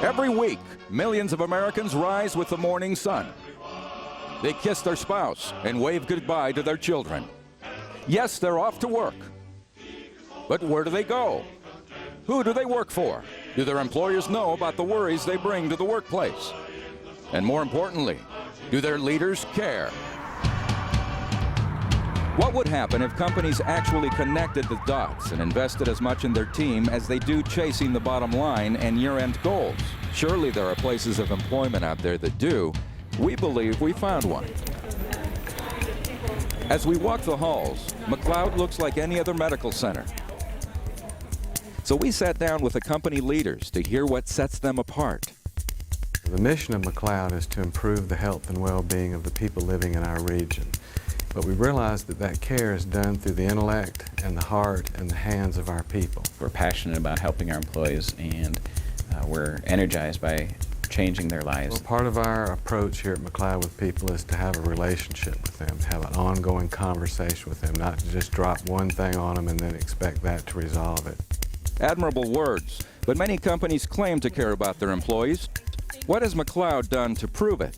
Every week, millions of Americans rise with the morning sun. They kiss their spouse and wave goodbye to their children. Yes, they're off to work. But where do they go? Who do they work for? Do their employers know about the worries they bring to the workplace? And more importantly, do their leaders care? What would happen if companies actually connected the dots and invested as much in their team as they do chasing the bottom line and year-end goals? Surely there are places of employment out there that do. We believe we found one. As we walk the halls, McLeod looks like any other medical center. So we sat down with the company leaders to hear what sets them apart. The mission of McLeod is to improve the health and well-being of the people living in our region. But we realize that that care is done through the intellect and the heart and the hands of our people. We're passionate about helping our employees, and we're energized by changing their lives. Well, part of our approach here at McLeod with people is to have a relationship with them, to have an ongoing conversation with them, not to just drop one thing on them and then expect that to resolve it. Admirable words, but many companies claim to care about their employees. What has McLeod done to prove it?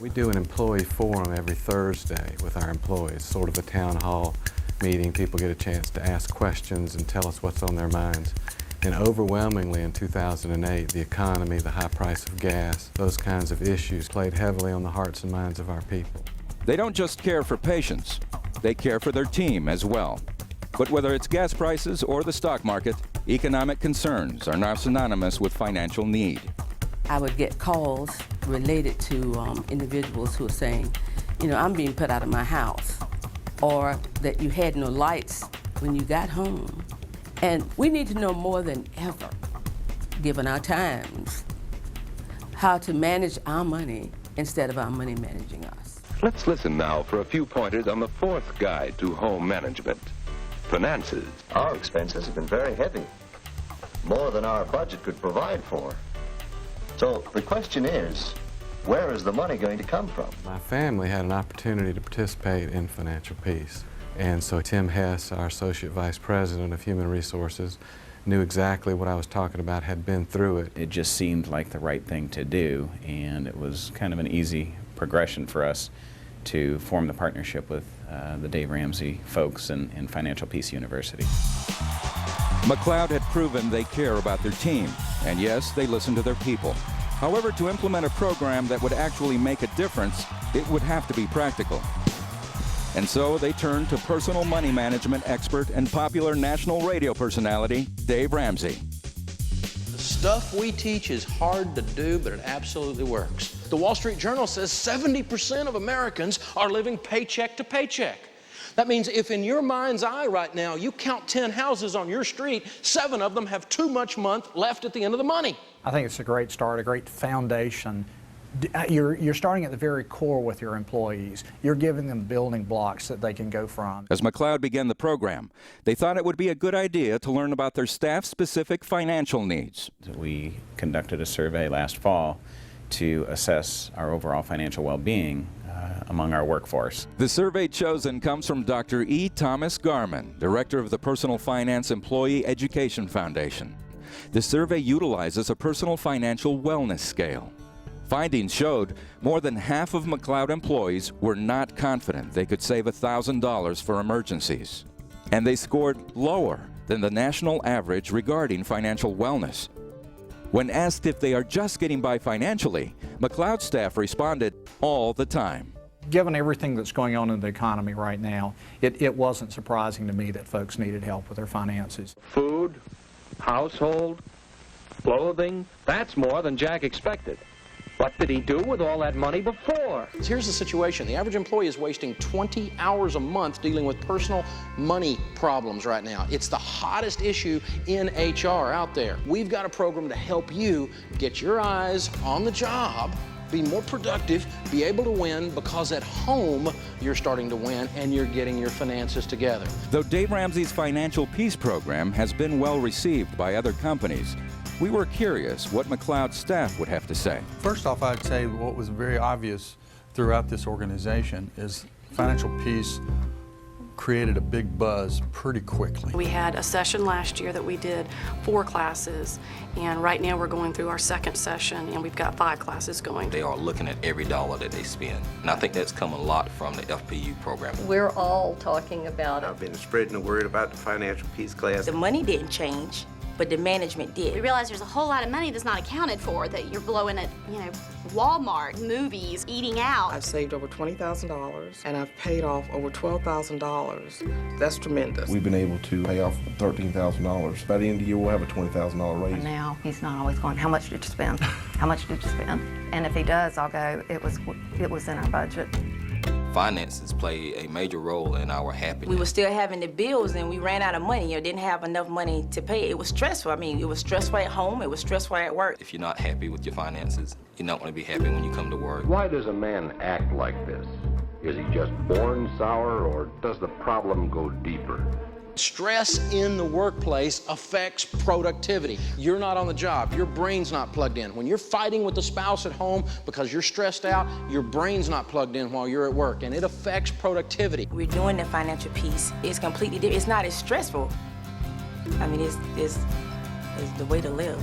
We do an employee forum every Thursday with our employees, sort of a town hall meeting. People get a chance to ask questions and tell us what's on their minds. And overwhelmingly in 2008, the economy, the high price of gas, those kinds of issues played heavily on the hearts and minds of our people. They don't just care for patients, they care for their team as well. But whether it's gas prices or the stock market, economic concerns are now synonymous with financial need. I would get calls related to individuals who are saying, you know, I'm being put out of my house, or that you had no lights when you got home. And we need to know more than ever, given our times, how to manage our money instead of our money managing us. Let's listen now for a few pointers on the fourth guide to home management, finances. Our expenses have been very heavy, more than our budget could provide for. So the question is, where is the money going to come from? My family had an opportunity to participate in Financial Peace. And so Tim Hess, our Associate Vice President of Human Resources, knew exactly what I was talking about, had been through it. It just seemed like the right thing to do, and it was kind of an easy progression for us to form the partnership with the Dave Ramsey folks in Financial Peace University. McLeod had proven they care about their team, and yes, they listen to their people. However, to implement a program that would actually make a difference, it would have to be practical. And so they turned to personal money management expert and popular national radio personality, Dave Ramsey. The stuff we teach is hard to do, but it absolutely works. The Wall Street Journal says 70% of Americans are living paycheck to paycheck. That means if in your mind's eye right now you count 10 houses on your street, 7 of them have too much month left at the end of the money. I think it's a great start, a great foundation. You're starting at the very core with your employees. You're giving them building blocks that they can go from. As McLeod began the program, they thought it would be a good idea to learn about their staff-specific financial needs. We conducted a survey last fall to assess our overall financial well-being among our workforce. The survey chosen comes from Dr. E. Thomas Garman, Director of the Personal Finance Employee Education Foundation. The survey utilizes a personal financial wellness scale. Findings showed more than half of McLeod employees were not confident they could save $1,000 for emergencies. And they scored lower than the national average regarding financial wellness. When asked if they are just getting by financially, McLeod staff responded all the time. Given everything that's going on in the economy right now, it wasn't surprising to me that folks needed help with their finances. Food, household, clothing, that's more than Jack expected. What did he do with all that money before? Here's the situation. The average employee is wasting 20 hours a month dealing with personal money problems right now. It's the hottest issue in HR out there. We've got a program to help you get your eyes on the job, be more productive, be able to win, because at home you're starting to win and you're getting your finances together. Though Dave Ramsey's Financial Peace program has been well received by other companies, we were curious what McLeod staff would have to say. First off, I'd say what was very obvious throughout this organization is Financial Peace created a big buzz pretty quickly. We had a session last year that we did 4 classes, and right now we're going through our second session, and we've got 5 classes going. They are looking at every dollar that they spend, and I think that's come a lot from the FPU program. We're all talking about it. I've been spreading the word about the financial peace class. The money didn't change, but the management did. We realize there's a whole lot of money that's not accounted for, that you're blowing at, Walmart, movies, eating out. I've saved over $20,000 and I've paid off over $12,000. That's tremendous. We've been able to pay off $13,000. By the end of the year, we'll have a $20,000 raise. Now, he's not always going, how much did you spend? How much did you spend? And if he does, I'll go, it was in our budget. Finances play a major role in our happiness. We were still having the bills and we ran out of money, didn't have enough money to pay. It was stressful. I mean, it was stressful at home, it was stressful at work. If you're not happy with your finances, you're not going to be happy when you come to work. Why does a man act like this? Is he just born sour, or does the problem go deeper? Stress in the workplace affects productivity. You're not on the job, your brain's not plugged in. When you're fighting with the spouse at home because you're stressed out, your brain's not plugged in while you're at work, and it affects productivity. We're doing the financial piece. It's completely different. It's not as stressful. I mean, it's the way to live.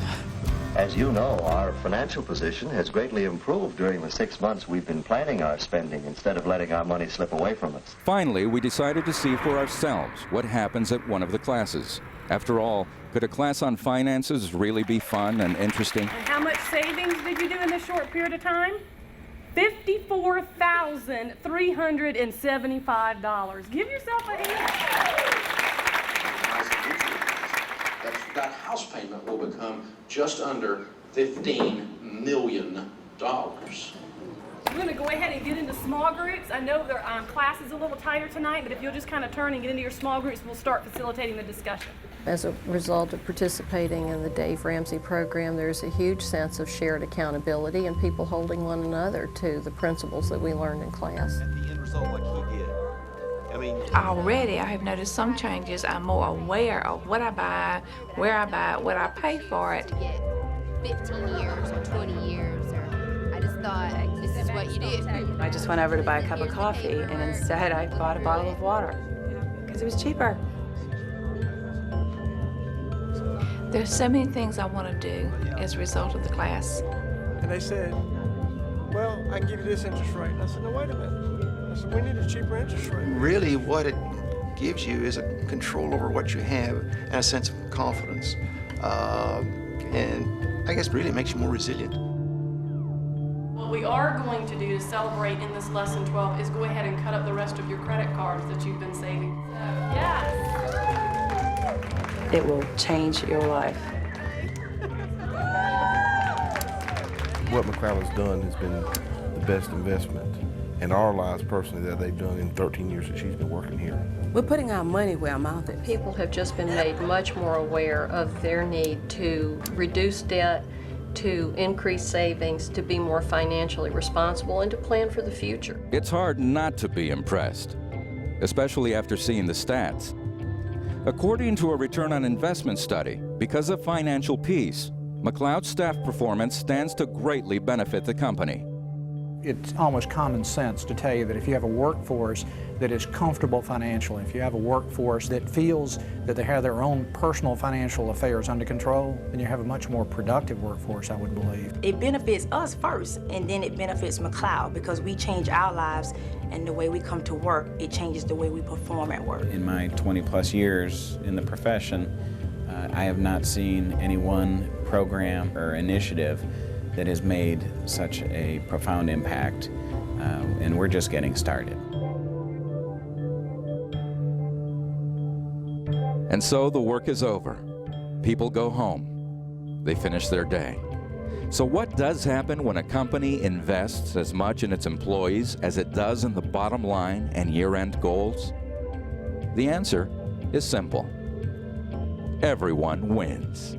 As you know, our financial position has greatly improved during the 6 months we've been planning our spending instead of letting our money slip away from us. Finally, we decided to see for ourselves what happens at one of the classes. After all, could a class on finances really be fun and interesting? And how much savings did you do in this short period of time? $54,375. Give yourself a hand. That house payment will become just under $15 million. We're going to go ahead and get into small groups. I know their class is a little tighter tonight, but if you'll just kind of turn and get into your small groups, we'll start facilitating the discussion. As a result of participating in the Dave Ramsey program, there's a huge sense of shared accountability and people holding one another to the principles that we learned in class. And the end result like he did. Already, I have noticed some changes. I'm more aware of what I buy, where I buy it, what I pay for it. To get 15 years or 20 years, or I just thought this is what you do. I just went over to buy a cup of coffee, and instead I bought a bottle of water because it was cheaper. There's so many things I want to do as a result of the class. And they said, well, I can give you this interest rate. And I said, no, wait a minute. I said, we need a cheaper interest rate. Really, what it gives you is a control over what you have and a sense of confidence. And I guess really makes you more resilient. What we are going to do to celebrate in this lesson 12 is go ahead and cut up the rest of your credit cards that you've been saving. Yes! It will change your life. What McLeod has done has been the best investment in our lives personally that they've done in 13 years that she's been working here. We're putting our money where our mouth is. People have just been made much more aware of their need to reduce debt, to increase savings, to be more financially responsible, and to plan for the future. It's hard not to be impressed, especially after seeing the stats. According to a return on investment study, because of financial peace, McLeod's staff performance stands to greatly benefit the company. It's almost common sense to tell you that if you have a workforce that is comfortable financially, if you have a workforce that feels that they have their own personal financial affairs under control, then you have a much more productive workforce, I would believe. It benefits us first, and then it benefits McLeod because we change our lives, and the way we come to work, it changes the way we perform at work. In my 20-plus years in the profession, I have not seen any one program or initiative that has made such a profound impact, and we're just getting started. And so the work is over. People go home. They finish their day. So what does happen when a company invests as much in its employees as it does in the bottom line and year-end goals? The answer is simple. Everyone wins.